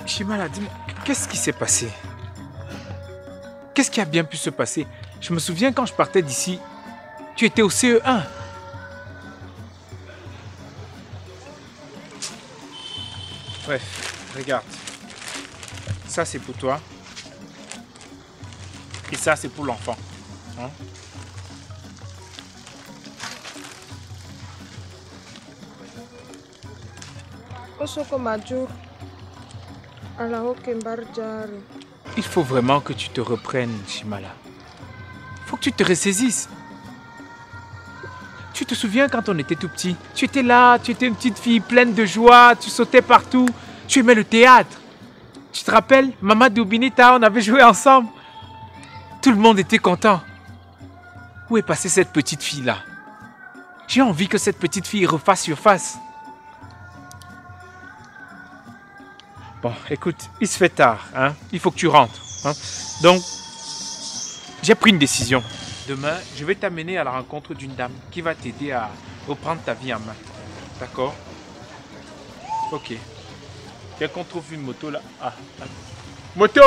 Chimala, dis-moi, qu'est-ce qui s'est passé? Qu'est-ce qui a bien pu se passer? Je me souviens quand je partais d'ici, tu étais au CE1. Bref, regarde. Ça, c'est pour toi. Et ça, c'est pour l'enfant. Hein? Il faut vraiment que tu te reprennes, Chimala. Il faut que tu te ressaisisses. Tu te souviens quand on était tout petit? Tu étais là, tu étais une petite fille pleine de joie, tu sautais partout, tu aimais le théâtre. Tu te rappelles, Mamadou Binita, on avait joué ensemble. Tout le monde était content. Où est passée cette petite fille-là? J'ai envie que cette petite fille refasse surface. Bon, écoute, il se fait tard, hein? Il faut que tu rentres. Hein? Donc, j'ai pris une décision. Demain, je vais t'amener à la rencontre d'une dame qui va t'aider à reprendre ta vie en main. D'accord? Ok. Dès qu'on trouve une moto là. Ah, ah. Moto!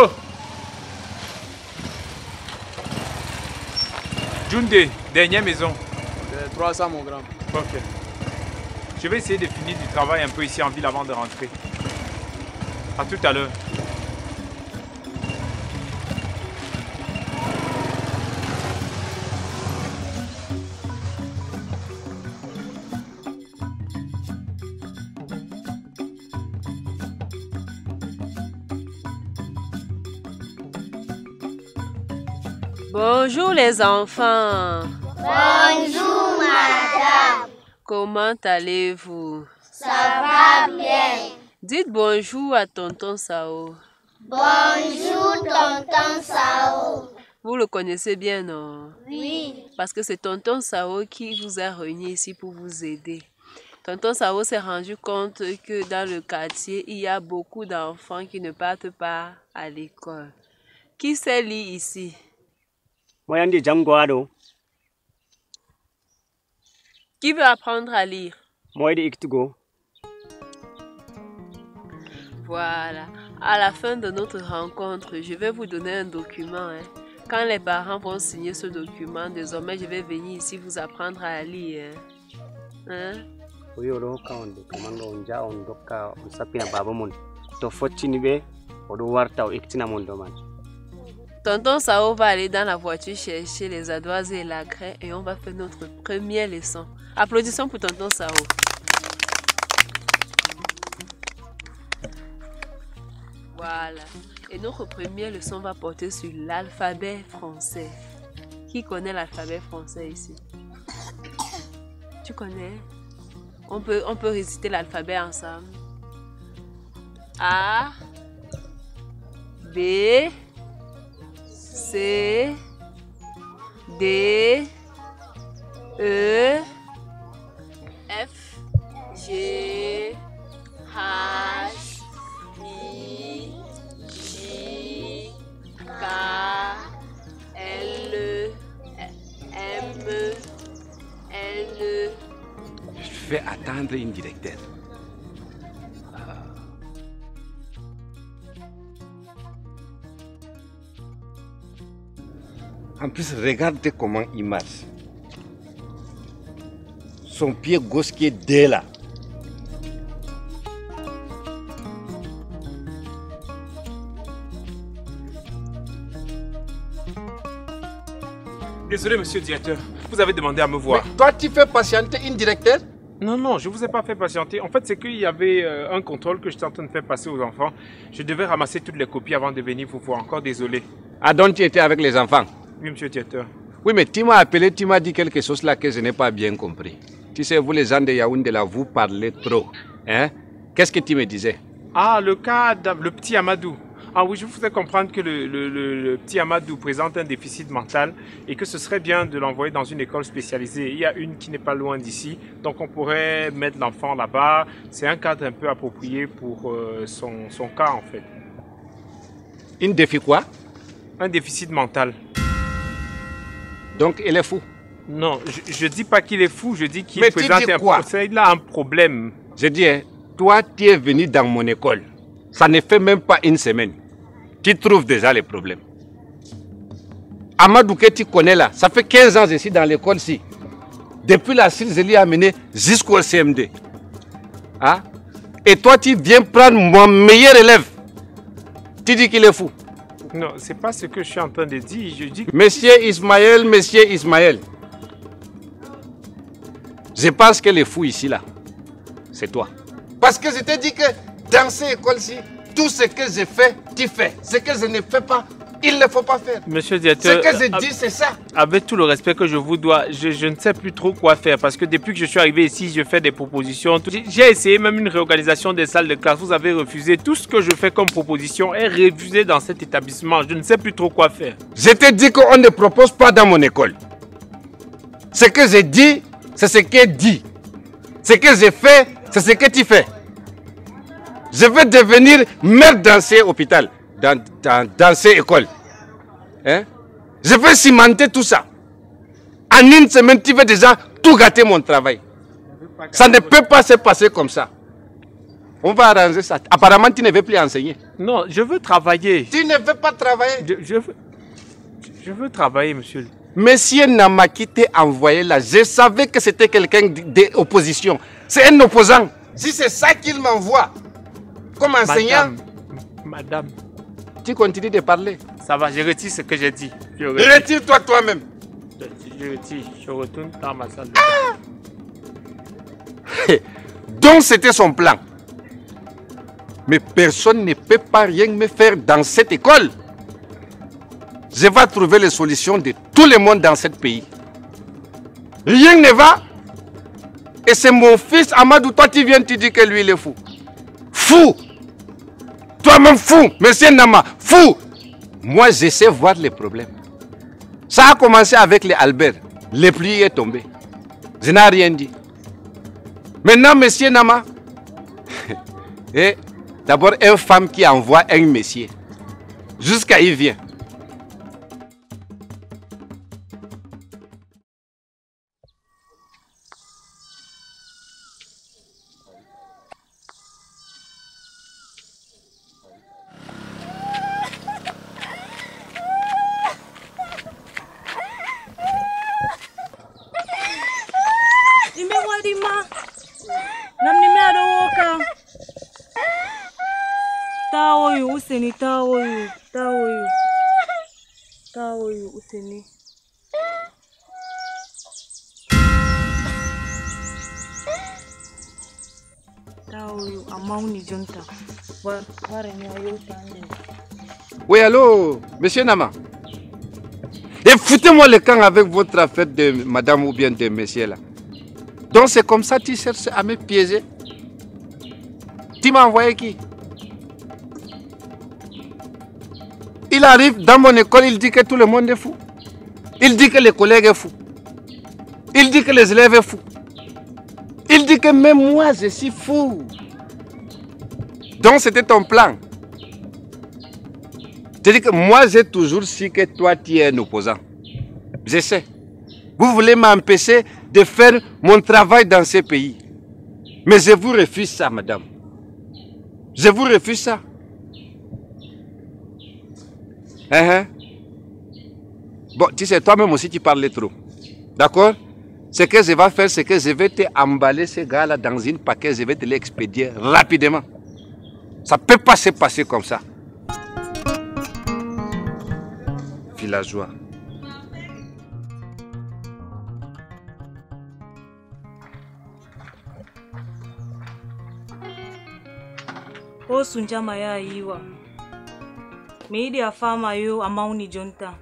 Junde, dernière maison. 300 mon grand. Ok. Je vais essayer de finir du travail un peu ici en ville avant de rentrer. À tout à l'heure. Bonjour les enfants. Bonjour madame. Comment allez-vous? Ça va bien. Dites bonjour à tonton Sao. Bonjour tonton Sao. Vous le connaissez bien, non? Oui. Parce que c'est tonton Sao qui vous a réunis ici pour vous aider. Tonton Sao s'est rendu compte que dans le quartier, il y a beaucoup d'enfants qui ne partent pas à l'école. Qui sait lire ici? Moi, je Jamgoado. Qui veut apprendre à lire? Moi, je Iktugo. Voilà. À la fin de notre rencontre, je vais vous donner un document. Hein. Quand les parents vont signer ce document, désormais, je vais venir ici vous apprendre à lire. Hein? Oui, quand on dit on doit s'appeler à Babamon. To fotinibe, on doit voir ta Iktinamon. Tonton Sao va aller dans la voiture chercher les ardoises et la craie et on va faire notre première leçon. Applaudissons pour Tonton Sao. Voilà. Et notre première leçon va porter sur l'alphabet français. Qui connaît l'alphabet français ici? Tu connais? On peut réciter l'alphabet ensemble. A, B, C, D, E, F, G, H, I, J, K, L, M, N. Je vais attendre une directeur. En plus, regardez comment il marche. Son pied gauche qui est dès là. Désolé, monsieur le directeur. Vous avez demandé à me voir. Mais toi, tu fais patienter une directeur? Non, non, je ne vous ai pas fait patienter. En fait, c'est qu'il y avait un contrôle que j'étais en train de faire passer aux enfants. Je devais ramasser toutes les copies avant de venir vous voir. Encore désolé. Ah, donc tu étais avec les enfants? Oui, monsieur le directeur. Oui, mais tu m'as appelé, tu m'as dit quelque chose là que je n'ai pas bien compris. Tu sais, vous les gens de Yaoundé là, vous parlez trop. Hein? Qu'est-ce que tu me disais? Ah, le cas le petit Amadou. Ah oui, je vous fais comprendre que le petit Amadou présente un déficit mental et que ce serait bien de l'envoyer dans une école spécialisée. Il y a une qui n'est pas loin d'ici, donc on pourrait mettre l'enfant là-bas. C'est un cadre un peu approprié pour son cas en fait. Une défi quoi? Un déficit mental. Donc il est fou? Non, je ne dis pas qu'il est fou, je dis qu'il présente un problème. Il a un problème. Je dis, hein, toi tu es venu dans mon école. Ça ne fait même pas une semaine. Tu trouves déjà les problèmes. Amadou que tu connais là, ça fait 15 ans que je suis dans l'école-ci. Depuis la CIL, je l'ai amené jusqu'au CMD. Hein? Et toi, tu viens prendre mon meilleur élève. Tu dis qu'il est fou. Non, c'est pas ce que je suis en train de dire. Je dis que... Monsieur Ismaël. Je pense que le fou ici, là, c'est toi. Parce que je t'ai dit que dans ces écoles-ci, tout ce que je fais, tu fais. Ce que je ne fais pas, il ne faut pas faire. Monsieur le directeur, ce que je dis, c'est ça. Avec tout le respect que je vous dois, je ne sais plus trop quoi faire. Parce que depuis que je suis arrivé ici, je fais des propositions. J'ai essayé même une réorganisation des salles de classe. Vous avez refusé. Tout ce que je fais comme proposition est refusé dans cet établissement. Je ne sais plus trop quoi faire. Je t'ai dit qu'on ne propose pas dans mon école. Ce que j'ai dit, c'est ce qui est dit. Ce que j'ai fait, c'est ce que tu fais. Je vais devenir maire dans ces hôpitaux, dans ces écoles. Hein? Je vais cimenter tout ça. En une semaine, tu vas déjà tout gâter mon travail. Ça ne peut pas se passer comme ça. On va arranger ça. Apparemment, tu ne veux plus enseigner. Non, je veux travailler. Tu ne veux pas travailler? Je veux travailler, monsieur. Monsieur Nama qui t'a envoyé là, je savais que c'était quelqu'un d'opposition. C'est un opposant. Si c'est ça qu'il m'envoie comme enseignant... Madame. Tu continues de parler. Ça va, je retire ce que j'ai dit. Retire-toi toi-même. Je retire, je retourne dans ma salle. Donc c'était son plan. Mais personne ne peut pas rien me faire dans cette école. Je vais trouver les solutions de tout le monde dans ce pays. Rien ne va. Et c'est mon fils Amadou, toi tu viens, tu dis que lui il est fou. Fou. Toi-même fou, monsieur Nama, fou. Moi je sais voir les problèmes. Ça a commencé avec les Albert. Le pluie est tombé. Je n'ai rien dit. Maintenant, monsieur Nama, et d'abord une femme qui envoie un monsieur. Jusqu'à il vient. Useni tawoyu useni. Tawoyu amauni jonta. Oui, allô, monsieur Nama. Et foutez-moi le camp avec votre affaire de madame ou bien de monsieur là. Donc c'est comme ça que tu cherches à me piéger. Tu m'as envoyé qui? Il arrive dans mon école, il dit que tout le monde est fou. Il dit que les collègues sont fous. Il dit que les élèves sont fous. Il dit que même moi, je suis fou. Donc c'était ton plan. Je dis que moi, j'ai toujours su que toi, tu es un opposant. Je sais. Vous voulez m'empêcher de faire mon travail dans ce pays. Mais je vous refuse ça, madame. Je vous refuse ça. Bon, tu sais, toi-même aussi, tu parles trop. D'accord? Ce que je vais faire, c'est que je vais te emballer ce gars-là dans une paquet, je vais te l'expédier rapidement. Ça ne peut pas se passer comme ça. Villageois. Ko sunjama ya yiwa. Me yidi a fama yo a mauni jonta.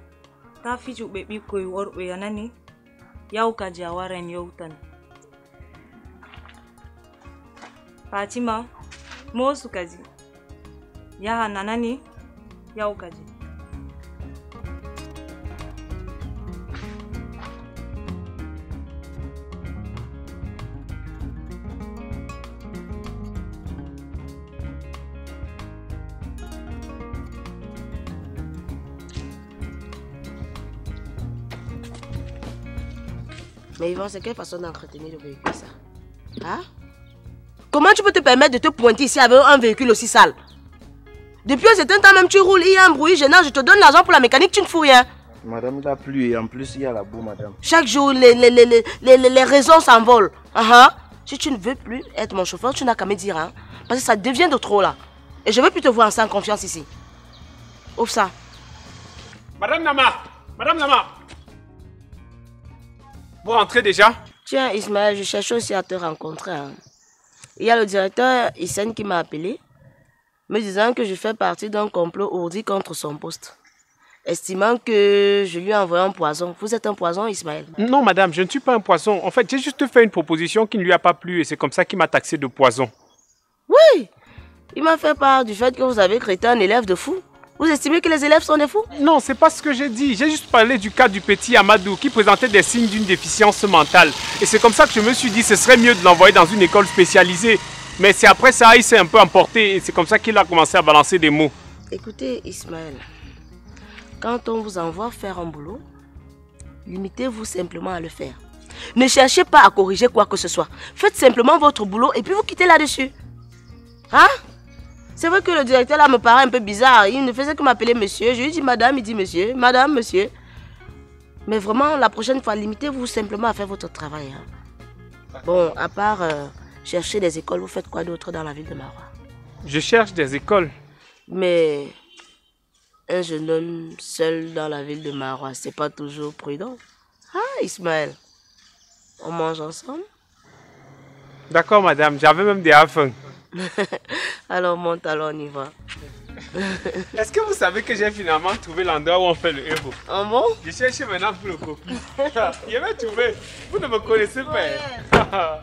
Ta fiju ɓe ɓikkoy worɓe yanani. Yawkaji a waran yawtan. Fatima, mosu kaji. Yaha nanani yawkaji. Mais Yvan, c'est quelle façon d'entretenir le véhicule ça? Hein? Comment tu peux te permettre de te pointer ici avec un véhicule aussi sale? Depuis un certain temps même, tu roules, il y a un bruit gênant, je te donne l'argent pour la mécanique, tu ne fous rien. Madame, il a plu et en plus il y a la boue, madame. Chaque jour, les raisons s'envolent. Si tu ne veux plus être mon chauffeur, tu n'as qu'à me dire. Hein? Parce que ça devient de trop là. Et je ne veux plus te voir sans confiance ici. Ouvre ça. Madame Nama! Madame Nama! Vous rentrez déjà? Tiens, Ismaël, je cherche aussi à te rencontrer. Hein. Il y a le directeur Hissène qui m'a appelé, me disant que je fais partie d'un complot ourdi contre son poste. Estimant que je lui ai envoyé un poison. Vous êtes un poison, Ismaël? Non, madame, je ne suis pas un poison. En fait, j'ai juste fait une proposition qui ne lui a pas plu et c'est comme ça qu'il m'a taxé de poison. Oui! Il m'a fait part du fait que vous avez traité un élève de fou. Vous estimez que les élèves sont des fous? Non, c'est pas ce que j'ai dit. J'ai juste parlé du cas du petit Amadou qui présentait des signes d'une déficience mentale. Et c'est comme ça que je me suis dit que ce serait mieux de l'envoyer dans une école spécialisée. Mais c'est après ça, il s'est un peu emporté et c'est comme ça qu'il a commencé à balancer des mots. Écoutez, Ismaël, quand on vous envoie faire un boulot, limitez-vous simplement à le faire. Ne cherchez pas à corriger quoi que ce soit. Faites simplement votre boulot et puis vous quittez là-dessus. Hein? C'est vrai que le directeur là me paraît un peu bizarre. Il ne faisait que m'appeler monsieur. Je lui dis madame, il dit monsieur. Madame, monsieur. Mais vraiment, la prochaine fois, limitez-vous simplement à faire votre travail. Hein. Bon, à part chercher des écoles, vous faites quoi d'autre dans la ville de Maroua? Je cherche des écoles. Mais un jeune homme seul dans la ville de Maroua, c'est pas toujours prudent. Ah, Ismaël, on mange ensemble? D'accord, madame. J'avais même des affaires. Alors monte, alors on y va. Est-ce que vous savez que j'ai finalement trouvé l'endroit où on fait le héros? Ah bon? Je cherche maintenant pour le copier. Il avait trouvé. Vous ne me connaissez pas.